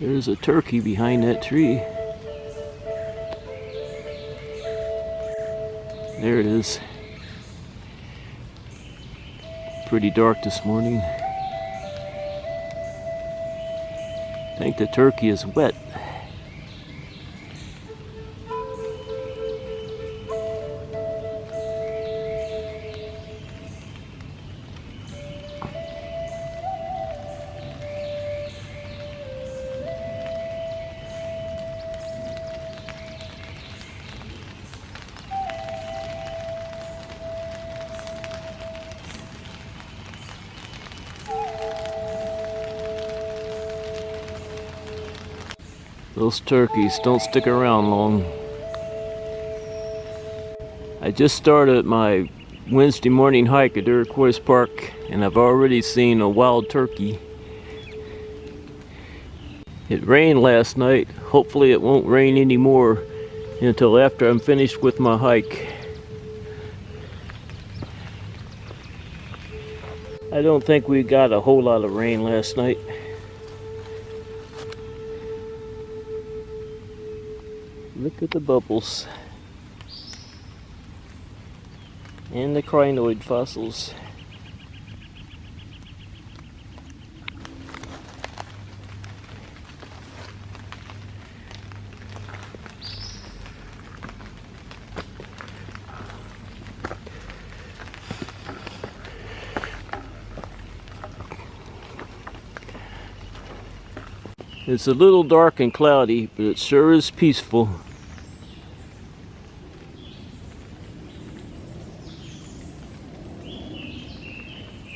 There's a turkey behind that tree. There it is. Pretty dark this morning. I think the turkey is wet. Those turkeys don't stick around long. I just started my Wednesday morning hike at Iroquois Park, and I've already seen a wild turkey. It rained last night. Hopefully it won't rain anymore until after I'm finished with my hike. I don't think we got a whole lot of rain last night. Look at the bubbles and the crinoid fossils. It's a little dark and cloudy, but it sure is peaceful.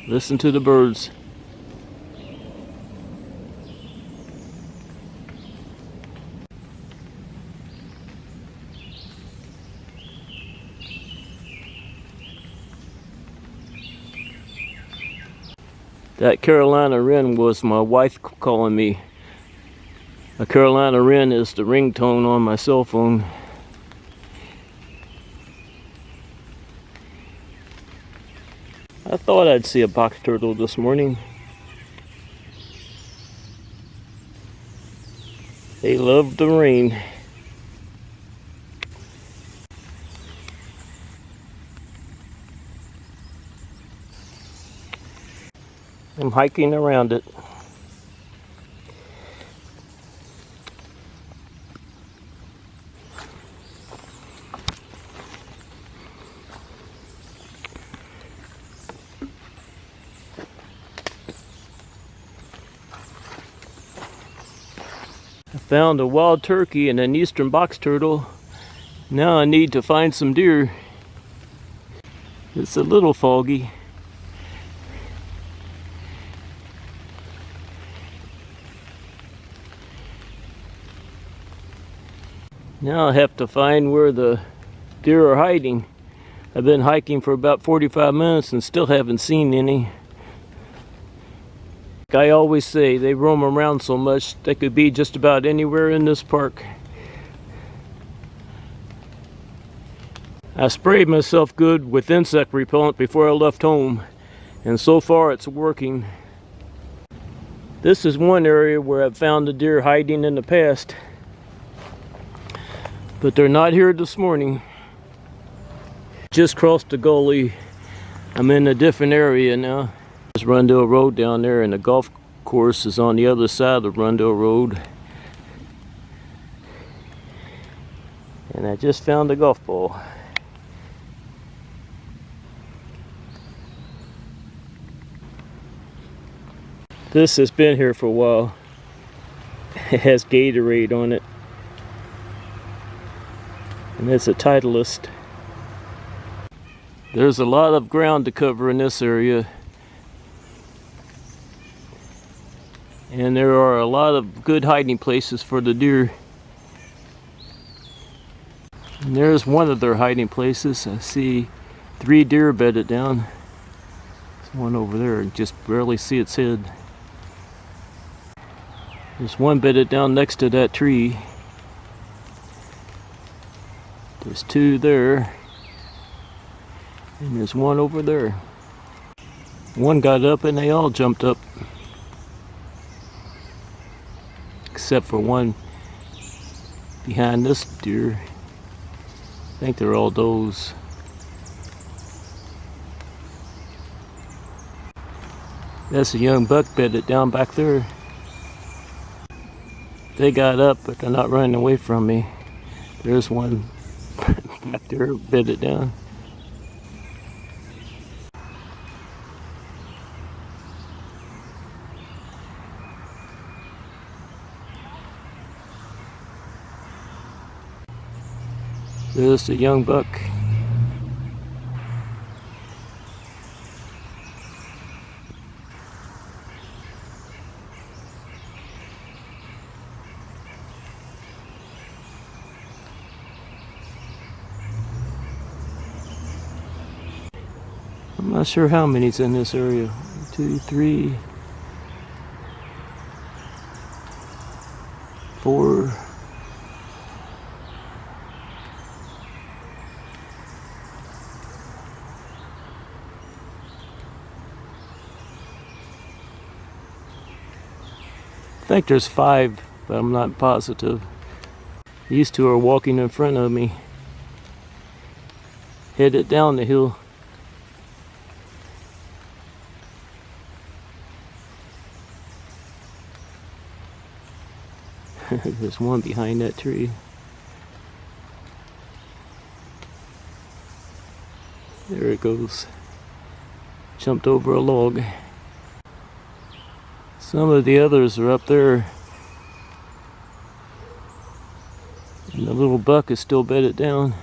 Listen to the birds. That Carolina wren was my wife calling me. A Carolina wren is the ringtone on my cell phone. I thought I'd see a box turtle this morning. They love the rain. I'm hiking around it. I found a wild turkey and an eastern box turtle. Now I need to find some deer. It's a little foggy. Now I have to find where the deer are hiding. I've been hiking for about 45 minutes and still haven't seen any. I always say, they roam around so much they could be just about anywhere in this park. I sprayed myself good with insect repellent before I left home, and so far it's working. This is one area where I've found the deer hiding in the past, but they're not here this morning. Just crossed the gully. I'm in a different area now. There's Rundle Road down there, and the golf course is on the other side of Rundle Road. And I just found a golf ball. This has been here for a while. It has Gatorade on it. And it's a Titleist. There's a lot of ground to cover in this area. And there are a lot of good hiding places for the deer. And there's one of their hiding places. I see 3 deer bedded down. There's one over there, and just barely see its head. There's one bedded down next to that tree. There's 2 there. And there's one over there. One got up and they all jumped up. except for one behind this deer. I think they're all does. That's a young buck bedded down back there. They got up, but they're not running away from me. There's one back there bedded down. There's the young buck. I'm not sure how many's in this area. 1, 2, 3, 4. I think there's 5, but I'm not positive. These two are walking in front of me, headed down the hill. There's one behind that tree. There it goes. Jumped over a log. Some of the others are up there. And the little buck is still bedded down.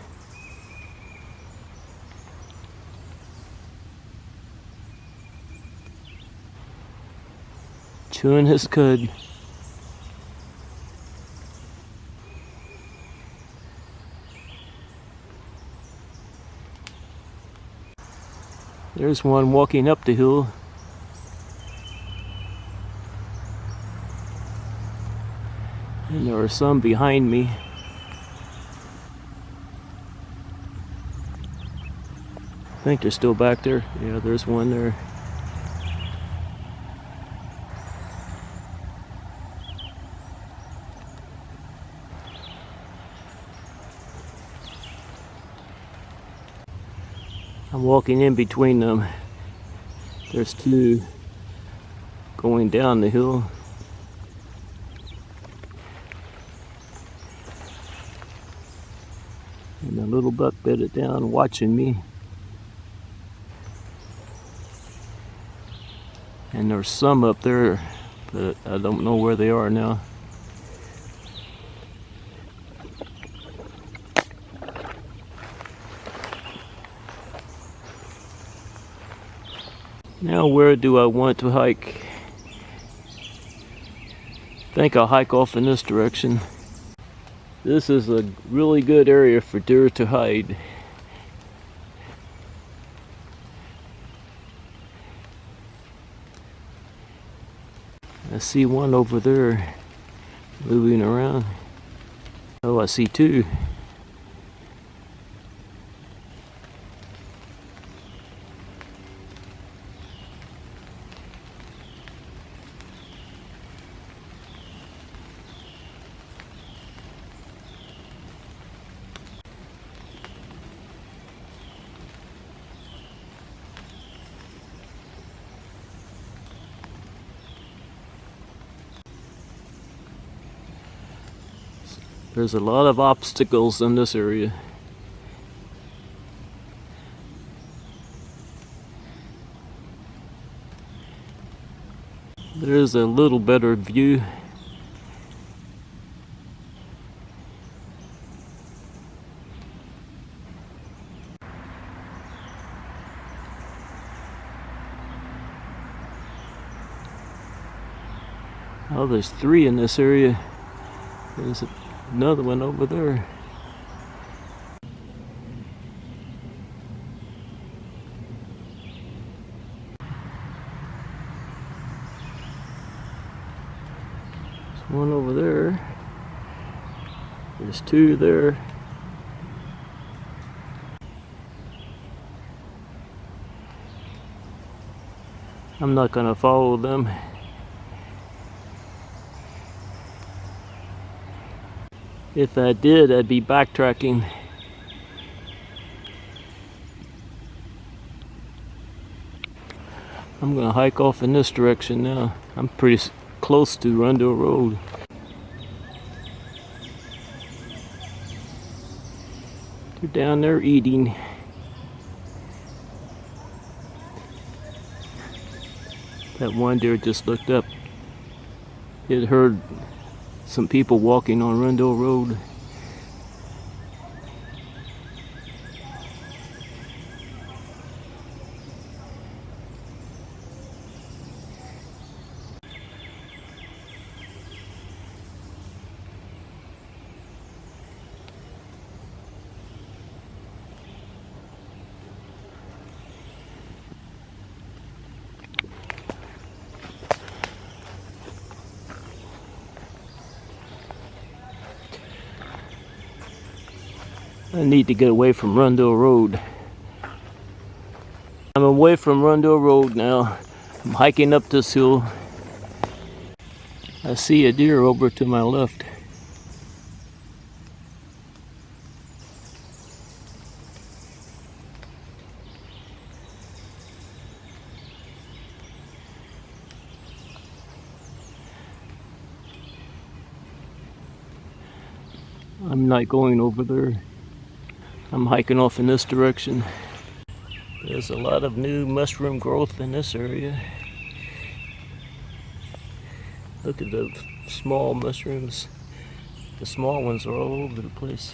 Chewing his cud. There's one walking up the hill. And there are some behind me. I think they're still back there. Yeah, there's one there. I'm walking in between them. There's 2 going down the hill. And the little buck bedded down watching me. And there's some up there, but I don't know where they are now. Now where do I want to hike? I think I'll hike off in this direction. This is a really good area for deer to hide. I see one over there moving around. Oh, I see 2. There's a lot of obstacles in this area. There's a little better view. Oh, there's 3 in this area. There's another one over there. There's one over there. There's 2 there. I'm not gonna follow them. If I did, I'd be backtracking. I'm gonna hike off in this direction now. I'm pretty close to Rundle Road. They're down there eating. That one deer just looked up. It heard some people walking on Rundle Road. I need to get away from Rundle Road. I'm away from Rundle Road now. I'm hiking up this hill. I see a deer over to my left. I'm not going over there. I'm hiking off in this direction. There's a lot of new mushroom growth in this area. Look at the small mushrooms. The small ones are all over the place.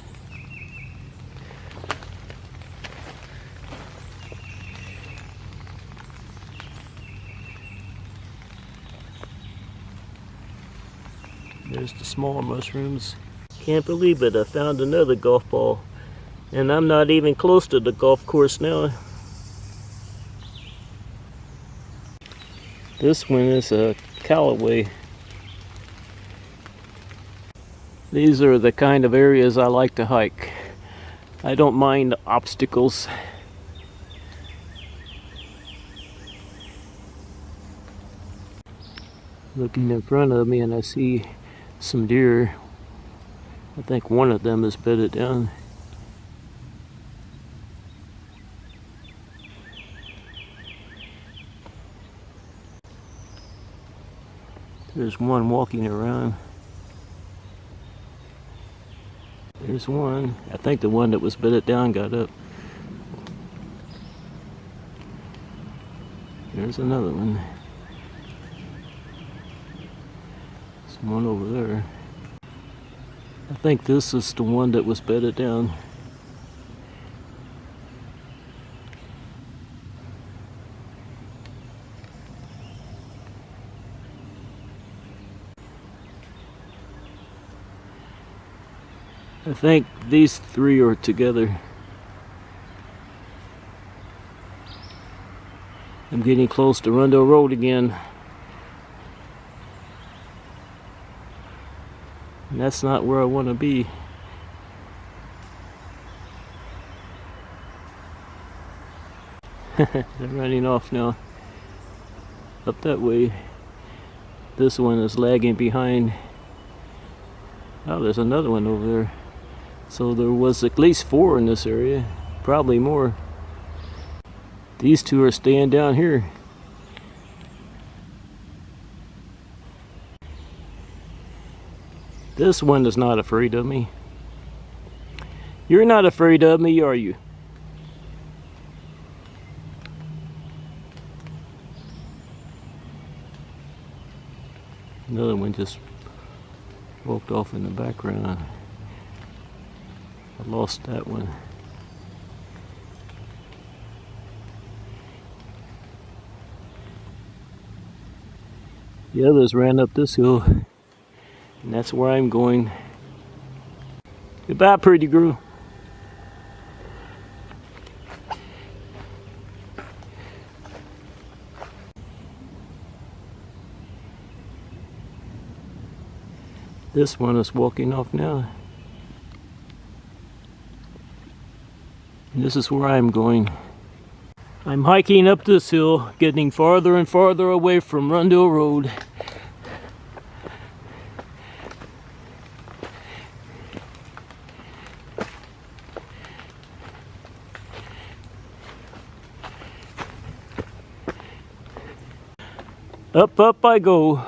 There's the small mushrooms. Can't believe it, I found another golf ball. And I'm not even close to the golf course now. This one is a Callaway. These are the kind of areas I like to hike. I don't mind obstacles. Looking in front of me and I see some deer. I think one of them is bedded down. There's one walking around. There's one. I think the one that was bedded down got up. There's another one. There's one over there. I think this is the one that was bedded down. I think these three are together. I'm getting close to Rundle Road again. And that's not where I want to be. They're running off now. Up that way. This one is lagging behind. Oh, there's another one over there. So there was at least 4 in this area, probably more. These two are staying down here. This one is not afraid of me. You're not afraid of me, are you? Another one just walked off in the background. I lost that one. The others ran up this hill, and that's where I'm going. Goodbye, pretty girl. This one is walking off now. And this is where I'm going. I'm hiking up this hill, getting farther and farther away from Rundle Road. Up, up I go.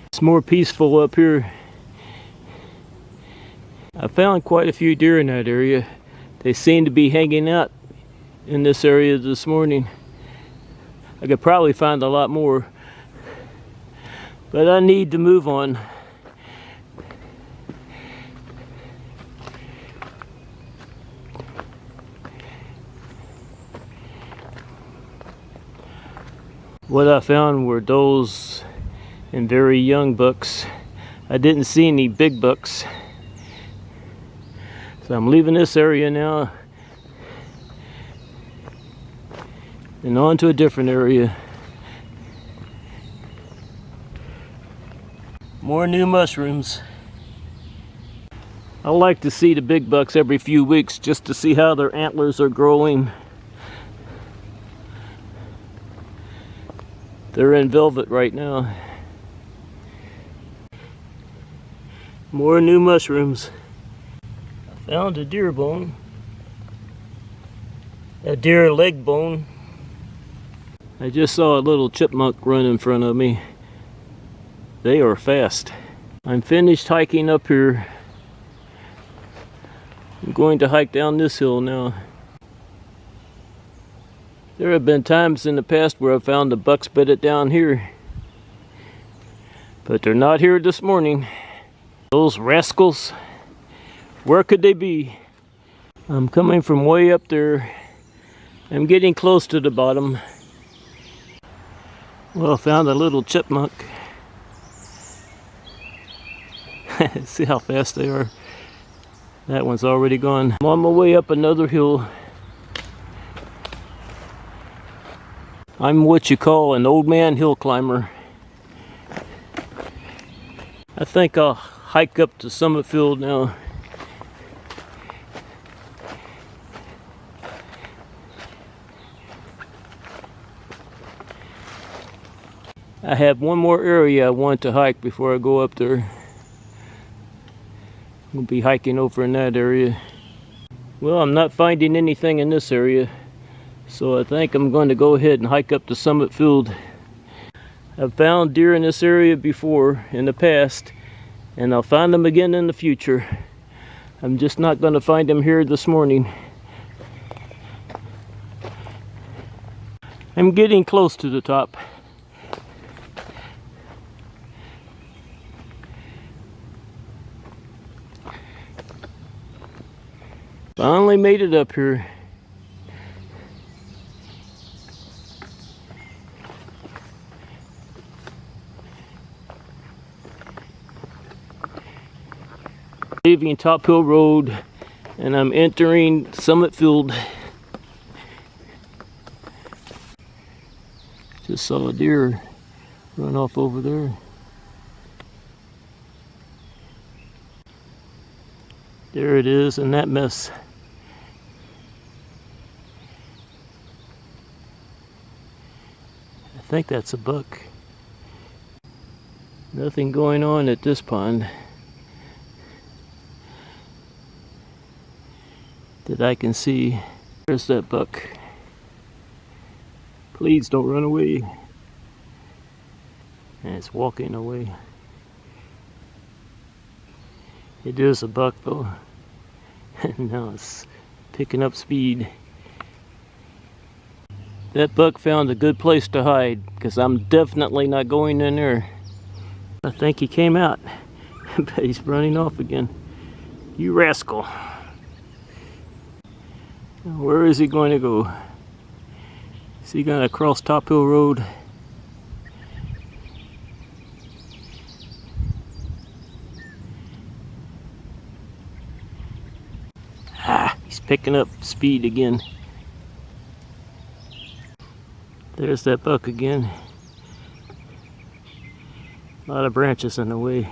It's more peaceful up here. I found quite a few deer in that area. They seem to be hanging out in this area this morning. I could probably find a lot more, but I need to move on. What I found were does and very young bucks. I didn't see any big bucks. So I'm leaving this area now and on to a different area. More new mushrooms. I like to see the big bucks every few weeks just to see how their antlers are growing. They're in velvet right now. More new mushrooms. I found a deer bone. A deer leg bone. I just saw a little chipmunk run in front of me. They are fast. I'm finished hiking up here. I'm going to hike down this hill now. There have been times in the past where I've found the bucks bedded down here, but they're not here this morning. Those rascals, where could they be? I'm coming from way up there. I'm getting close to the bottom. Well, I found a little chipmunk. See how fast they are? That one's already gone. I'm on my way up another hill. I'm what you call an old man hill climber. I think I'll hike up to Summit Field now. I have one more area I want to hike before I go up there. I'm going to be hiking over in that area. Well, I'm not finding anything in this area, so I think I'm going to go ahead and hike up to Summit Field. I've found deer in this area before in the past, and I'll find them again in the future. I'm just not going to find them here this morning. I'm getting close to the top. Finally made it up here. Leaving Top Hill Road, and I'm entering Summit Field. Just saw a deer run off over there. There it is in that mess. I think that's a buck. Nothing going on at this pond that I can see. There's that buck. Please don't run away. And it's walking away. It is a buck though. Now it's picking up speed. That buck found a good place to hide, because I'm definitely not going in there. I think he came out, but he's running off again. You rascal. Where is he going to go? Is he going to cross Top Hill Road? He's picking up speed again. There's that buck again. A lot of branches in the way.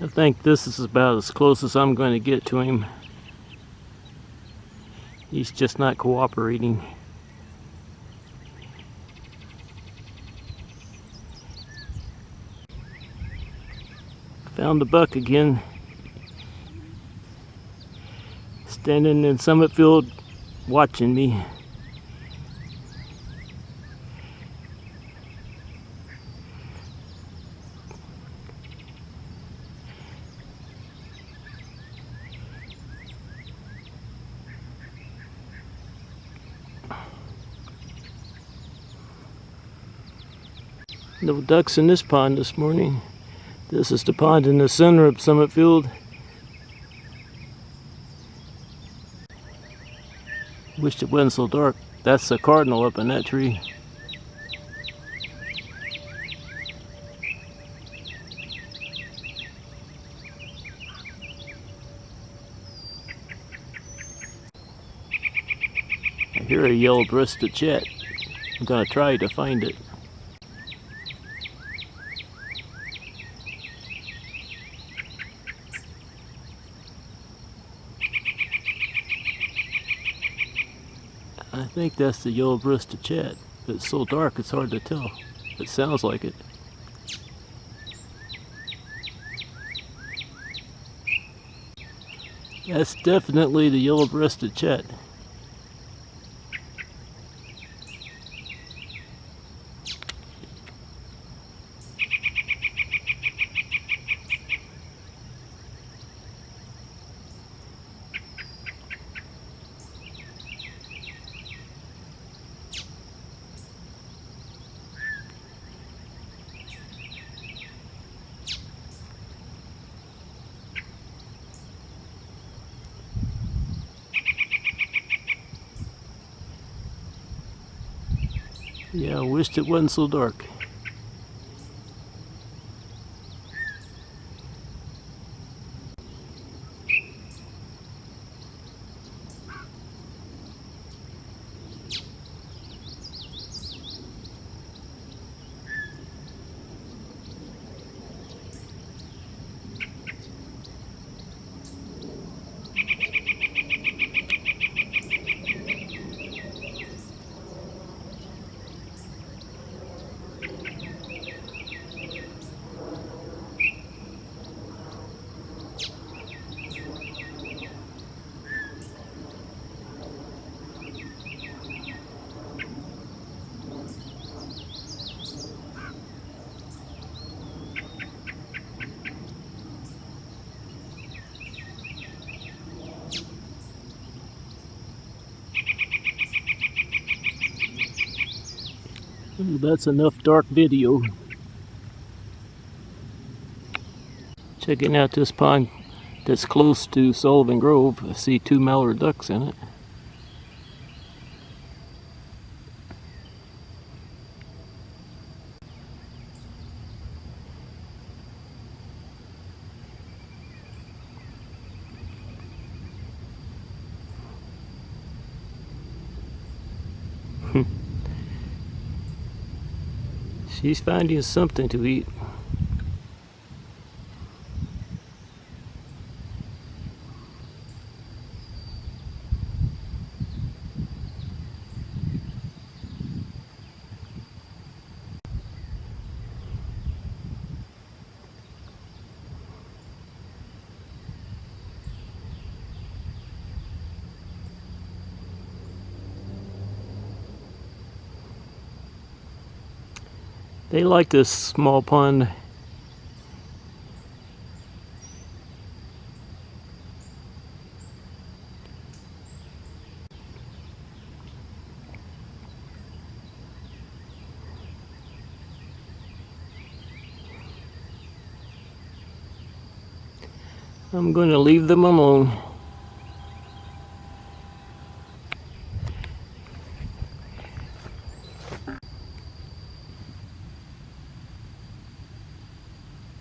I think this is about as close as I'm going to get to him. He's just not cooperating. Found the buck again. Standing in Summit Field watching me. No ducks in this pond this morning. This is the pond in the center of Summit Field. Wished it wasn't so dark. That's a cardinal up in that tree. I hear a yellow-breasted chat. I'm gonna try to find it. I think that's the yellow-breasted chat, but it's so dark it's hard to tell. It sounds like it. That's definitely the yellow-breasted chat. Yeah, I wished it wasn't so dark. Ooh, that's enough dark video. Checking out this pond that's close to Sullivan Grove. I see 2 mallard ducks in it. She's finding something to eat. They like this small pond. I'm going to leave them alone.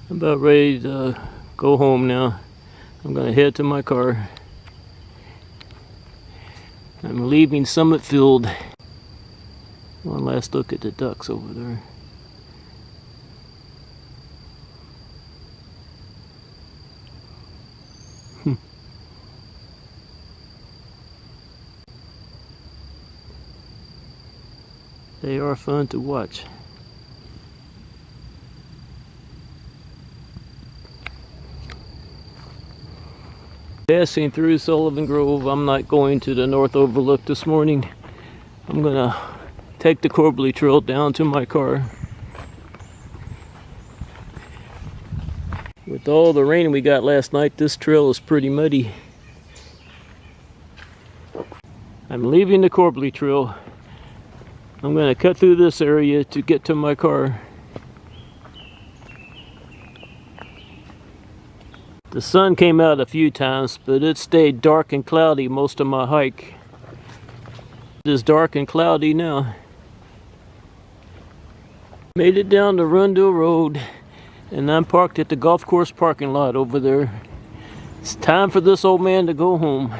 I'm about ready to go home now. I'm going to head to my car. I'm leaving Summit Field. One last look at the ducks over there. They are fun to watch. Passing through Sullivan Grove, I'm not going to the North Overlook this morning. I'm gonna take the Corbly Trail down to my car. With all the rain we got last night, this trail is pretty muddy. I'm leaving the Corbly Trail. I'm gonna cut through this area to get to my car. The sun came out a few times, but it stayed dark and cloudy most of my hike. It is dark and cloudy now. Made it down to Rundle Road, and I'm parked at the golf course parking lot over there. It's time for this old man to go home.